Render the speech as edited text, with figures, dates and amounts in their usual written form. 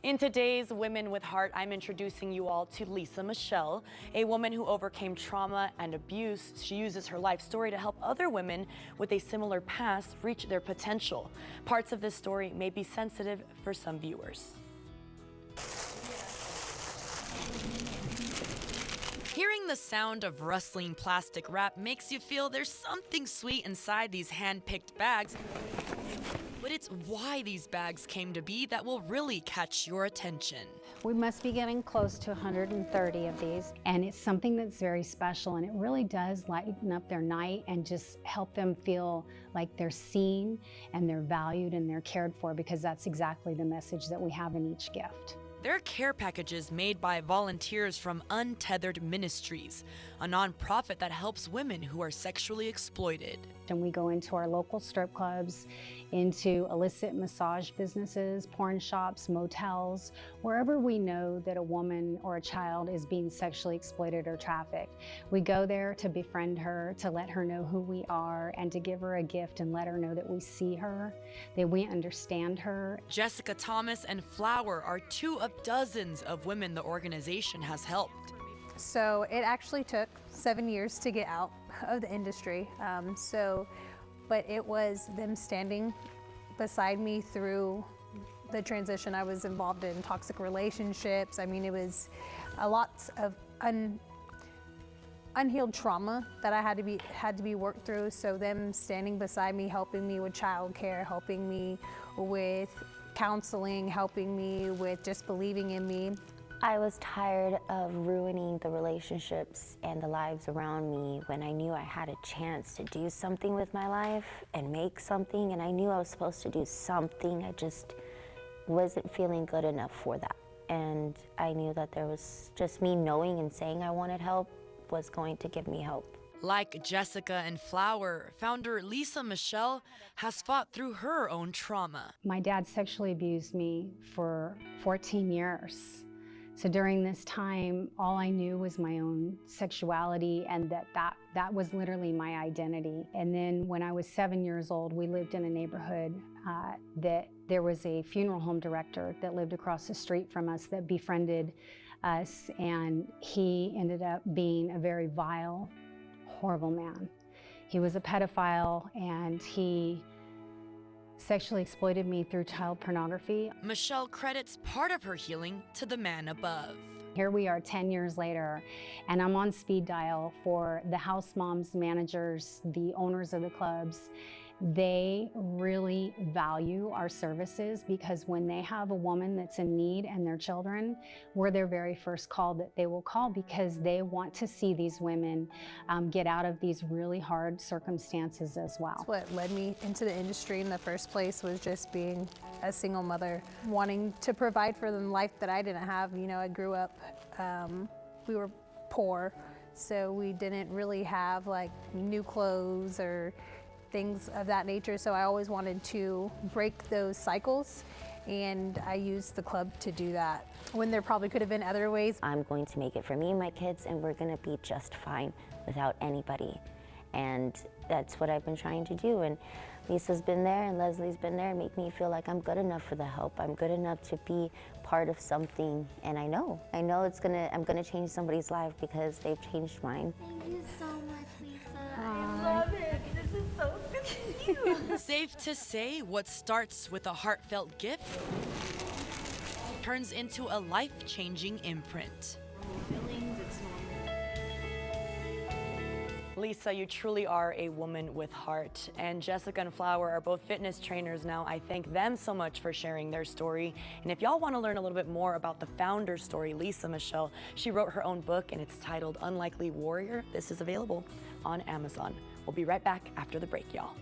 In today's Women with Heart, I'm introducing you all to Lisa Michelle, a woman who overcame trauma and abuse. She uses her life story to help other women with a similar past reach their potential. Parts of this story may be sensitive for some viewers. Hearing the sound of rustling plastic wrap makes you feel there's something sweet inside these hand-picked bags. But it's why these bags came to be that will really catch your attention. We must be getting close to 130 of these, and it's something that's very special, and it really does lighten up their night and just help them feel like they're seen and they're valued and they're cared for, because that's exactly the message that we have in each gift. They're care packages made by volunteers from Untethered Ministries, a nonprofit that helps women who are sexually exploited. And we go into our local strip clubs, into illicit massage businesses, porn shops, motels, wherever we know that a woman or a child is being sexually exploited or trafficked. We go there to befriend her, to let her know who we are, and to give her a gift and let her know that we see her, that we understand her. Jessica Thomas and Flower are two of dozens of women the organization has helped. So it actually took 7 years to get out of the industry. But it was them standing beside me through the transition. I was involved in toxic relationships. I mean, it was a lot of unhealed trauma that I had to be worked through. So them standing beside me, helping me with childcare, helping me with counseling, helping me with just believing in me. I was tired of ruining the relationships and the lives around me when I knew I had a chance to do something with my life and make something, and I knew I was supposed to do something. I just wasn't feeling good enough for that. And I knew that there was just me knowing and saying I wanted help was going to give me hope. Like Jessica and Flower, founder Lisa Michelle has fought through her own trauma. My dad sexually abused me for 14 years. So during this time, all I knew was my own sexuality, and that was literally my identity. And then when I was 7 years old, we lived in a neighborhood that there was a funeral home director that lived across the street from us that befriended us, and he ended up being a very vile, horrible man. He was a pedophile, and he sexually exploited me through child pornography. Michelle credits part of her healing to the man above. Here we are 10 years later, and I'm on speed dial for the house moms, managers, the owners of the clubs. They really value our services, because when they have a woman that's in need and their children, we're their very first call that they will call, because they want to see these women get out of these really hard circumstances as well. What led me into the industry in the first place was just being a single mother, wanting to provide for them life that I didn't have. You know, I grew up, we were poor, so we didn't really have like new clothes or things of that nature, so I always wanted to break those cycles, and I used the club to do that when there probably could have been other ways. I'm going to make it for me and my kids, and we're going to be just fine without anybody. And that's what I've been trying to do. And Lisa's been there and Leslie's been there, make me feel like I'm good enough for the help. I'm good enough to be part of something, and I know I'm gonna change somebody's life, because they've changed mine. Thank you so much, Lisa. I love it. This is so cute. Safe to say, what starts with a heartfelt gift turns into a life-changing imprint. Feelings, it's normal. Lisa, you truly are a woman with heart, and Jessica and Flower are both fitness trainers now. I thank them so much for sharing their story. And if y'all want to learn a little bit more about the founder story, Lisa Michelle, she wrote her own book, and it's titled Unlikely Warrior. This is available on Amazon. We'll be right back after the break, y'all.